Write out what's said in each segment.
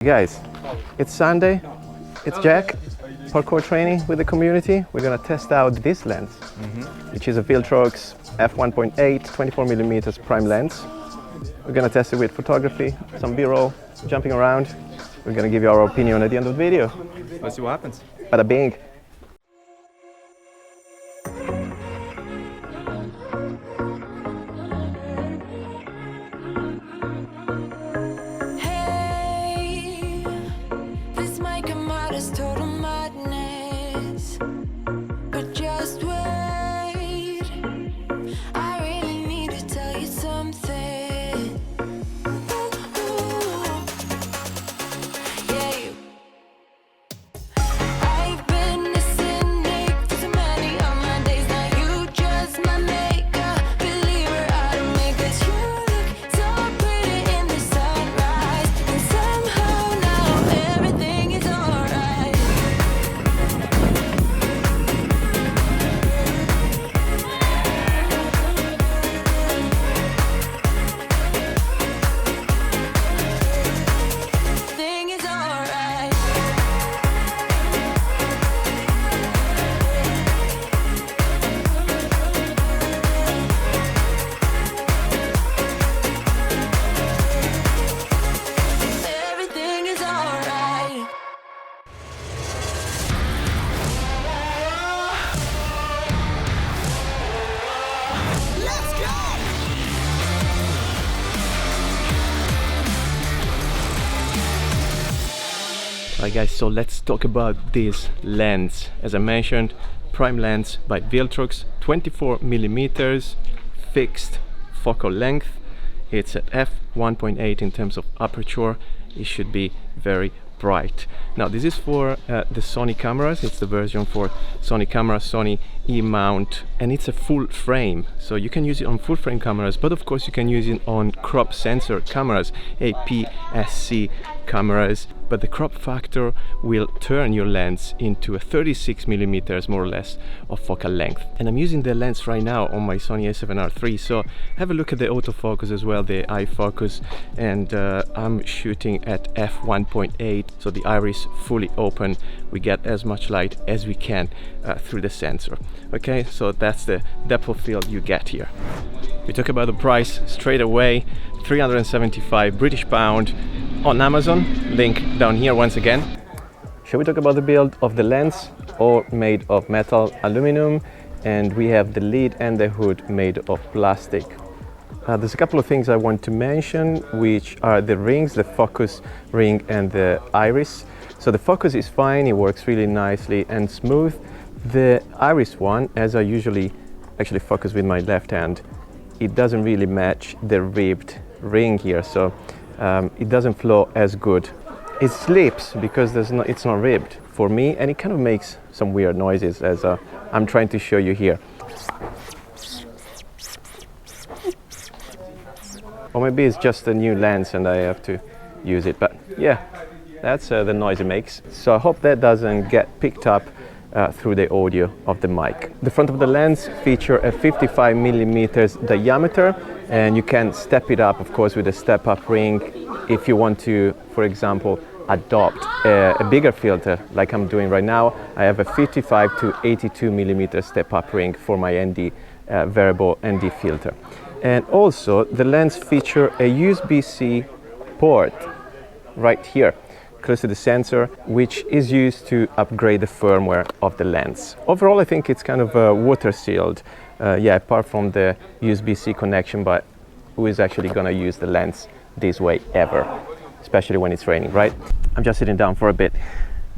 Guys, it's Sunday, it's Jack, parkour training with the community. We're gonna test out this lens, which is a Viltrox F1.8 24mm prime lens. We're gonna test it with photography, some B-roll, jumping around. We're gonna give you our opinion at the end of the video. Let's see what happens. Bada bing. Total madness, but just wait. I really need to tell you something. Yeah, I've been a cynic for so many of my days. Now you just my makeup believer out of me, 'cause you look so pretty in the sunrise, and somehow now everything is alright. Thing is alright. Everything is alright. Let's go! Alright guys, so let's talk about this lens. As I mentioned, prime lens by Viltrox, 24mm fixed focal length. It's at f1.8 in terms of aperture. It should be very bright. Now this is for the Sony cameras. It's the version for Sony cameras, Sony E-Mount, and it's a full frame, so you can use it on full frame cameras, but of course you can use it on crop sensor cameras, APS-C cameras, but the crop factor will turn your lens into a 36mm more or less of focal length. And I'm using the lens right now on my Sony A7R III, so have a look at the autofocus as well, the eye focus, and I'm shooting at f1.8, so the iris fully open. We get as much light as we can through the sensor. Okay, so that's the depth of field you get here. We talk about the price straight away, 375 British pound on Amazon, link down here once again. Shall we talk about the build of the lens? All made of metal, aluminum, and we have the lid and the hood made of plastic. There's a couple of things I want to mention, which are the rings, the focus ring and the iris. So the focus is fine, it works really nicely and smooth. The iris one, as I usually actually focus with my left hand, it doesn't really match the ribbed ring here, so it doesn't flow as good. It slips because it's not ribbed for me, and it kind of makes some weird noises, as I'm trying to show you here. Or maybe it's just a new lens and I have to use it, but yeah, that's the noise it makes. So I hope that doesn't get picked up through the audio of the mic. The front of the lens feature a 55mm diameter, and you can step it up, of course, with a step-up ring if you want to, for example, adopt a bigger filter like I'm doing right now. I have a 55 to 82mm step-up ring for my ND variable ND filter. And also the lens feature a USB-C port right here close to the sensor, which is used to upgrade the firmware of the lens. Overall, I think it's kind of water sealed, yeah, apart from the USB-C connection, but who is actually gonna use the lens this way ever, especially when it's raining, right? I'm just sitting down for a bit.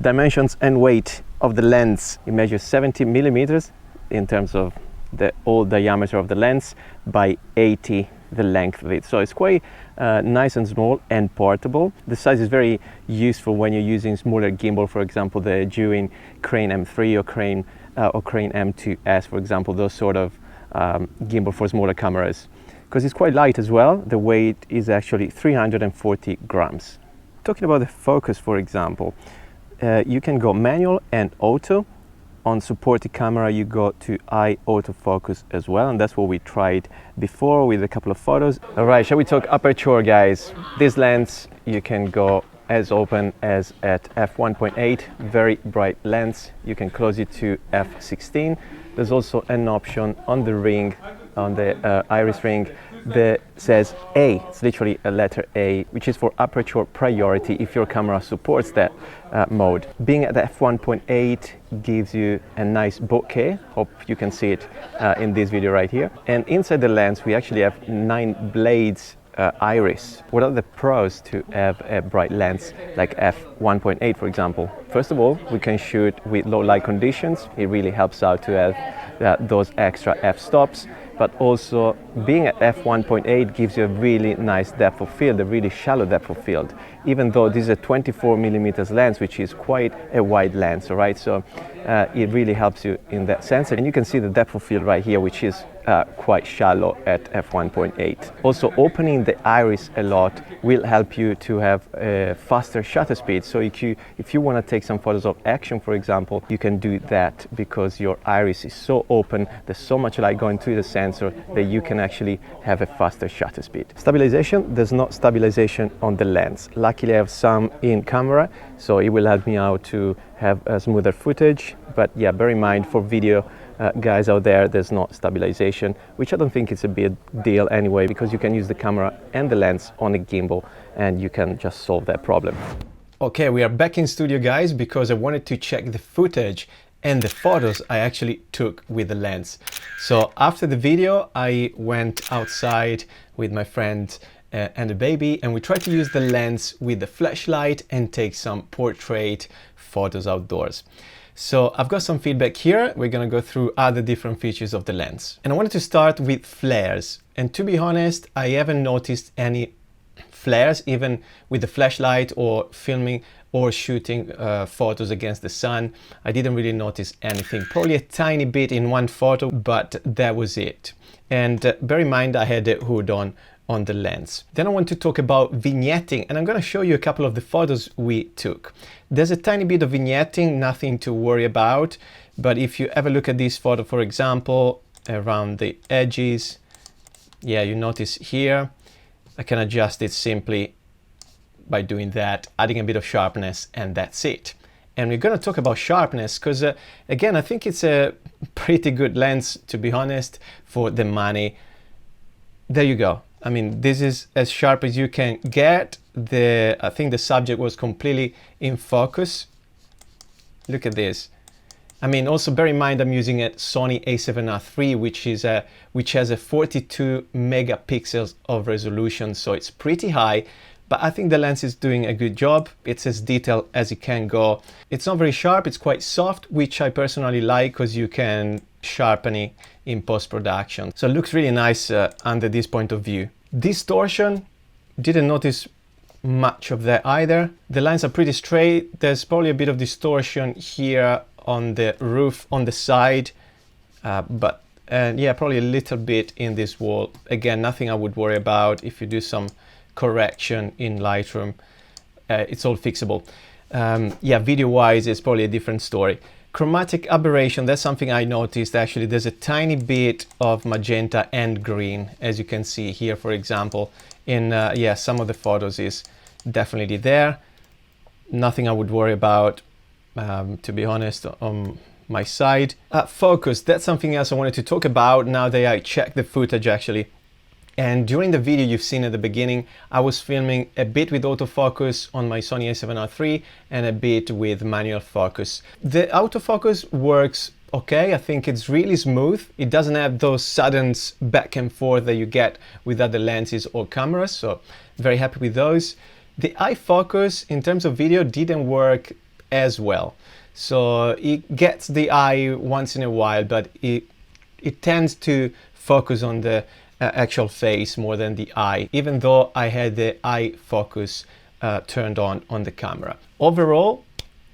Dimensions and weight of the lens. It measures 70mm in terms of the whole diameter of the lens by 80 the length of it, so it's quite nice and small and portable. The size is very useful when you're using smaller gimbal, for example the Dewin Crane M3 or Crane M2S, for example, those sort of gimbal for smaller cameras, because it's quite light as well. The weight is actually 340 grams. Talking about the focus, for example, you can go manual and auto. On supported camera you go to eye autofocus as well, and that's what we tried before with a couple of photos. All right, shall we talk aperture, guys? This lens you can go as open as at f1.8. Very bright lens. You can close it to f16. There's also an option on the ring, on the iris ring, that says A. It's literally a letter A, which is for Aperture Priority if your camera supports that mode. Being at f1.8 gives you a nice bokeh. Hope you can see it in this video right here. And inside the lens we actually have 9 blades iris. What are the pros to have a bright lens like f1.8, for example? First of all, we can shoot with low light conditions. It really helps out to have those extra f-stops. But also being at f1.8 gives you a really nice depth of field, a really shallow depth of field, even though this is a 24mm lens, which is quite a wide lens, all right? So it really helps you in that sense. And you can see the depth of field right here, which is quite shallow at f1.8. Also, opening the iris a lot will help you to have a faster shutter speed. So if you want to take some photos of action, for example, you can do that because your iris is so open, there's so much light going through the sensor that you can actually have a faster shutter speed. Stabilization, there's no stabilization on the lens. Luckily I have some in camera, so it will help me out to have a smoother footage. But yeah, bear in mind for video guys out there, there's no stabilization, which I don't think is a big deal anyway, because you can use the camera and the lens on a gimbal and you can just solve that problem. Okay, we are back in studio, guys, because I wanted to check the footage and the photos I actually took with the lens. So after the video, I went outside with my friend and the baby, and we tried to use the lens with the flashlight and take some portrait photos outdoors. So I've got some feedback here. We're gonna go through other different features of the lens. And I wanted to start with flares. And to be honest, I haven't noticed any flares, even with the flashlight or filming or shooting photos against the sun. I didn't really notice anything. Probably a tiny bit in one photo, but that was it. And bear in mind, I had the hood on the lens. Then I want to talk about vignetting, and I'm going to show you a couple of the photos we took. There's a tiny bit of vignetting, nothing to worry about, but if you ever look at this photo, for example, around the edges, yeah, you notice here, I can adjust it simply by doing that, adding a bit of sharpness, and that's it. And we're going to talk about sharpness because, again, I think it's a pretty good lens, to be honest, for the money. There you go. I mean, this is as sharp as you can get. I think the subject was completely in focus. Look at this. I mean, also bear in mind I'm using a Sony A7R III, which has a 42 megapixels of resolution, so it's pretty high. But I think the lens is doing a good job. It's as detailed as it can go. It's not very sharp, it's quite soft, which I personally like because you can sharpen it in post-production. So it looks really nice under this point of view. Distortion, didn't notice much of that either. The lines are pretty straight. There's probably a bit of distortion here on the roof on the side, but yeah, probably a little bit in this wall. Again, nothing I would worry about. If you do some correction in Lightroom, it's all fixable. Yeah, video wise it's probably a different story. Chromatic aberration, that's something I noticed. Actually, there's a tiny bit of magenta and green, as you can see here, for example. In yeah, some of the photos is definitely there. Nothing I would worry about, to be honest, on my side. Focus, that's something else I wanted to talk about now that I checked the footage actually. And during the video you've seen at the beginning, I was filming a bit with autofocus on my Sony A7R III and a bit with manual focus. The autofocus works okay. I think it's really smooth. It doesn't have those sudden back and forth that you get with other lenses or cameras, so very happy with those. The eye focus in terms of video didn't work as well. So it gets the eye once in a while, but it tends to focus on the actual face more than the eye, even though I had the eye focus turned on the camera. Overall,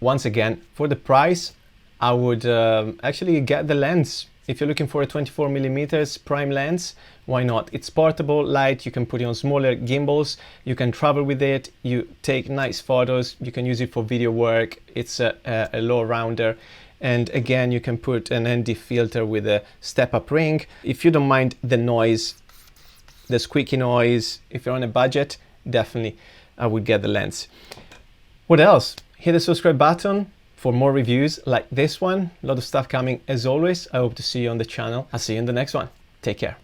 once again, for the price, I would actually get the lens. If you're looking for a 24mm prime lens, why not? It's portable, light, you can put it on smaller gimbals, you can travel with it, you take nice photos, you can use it for video work, it's a low rounder. And again, you can put an ND filter with a step-up ring. If you don't mind the noise, the squeaky noise, if you're on a budget, definitely I would get the lens. What else? Hit the subscribe button for more reviews like this one. A lot of stuff coming as always. I hope to see you on the channel. I'll see you in the next one. Take care.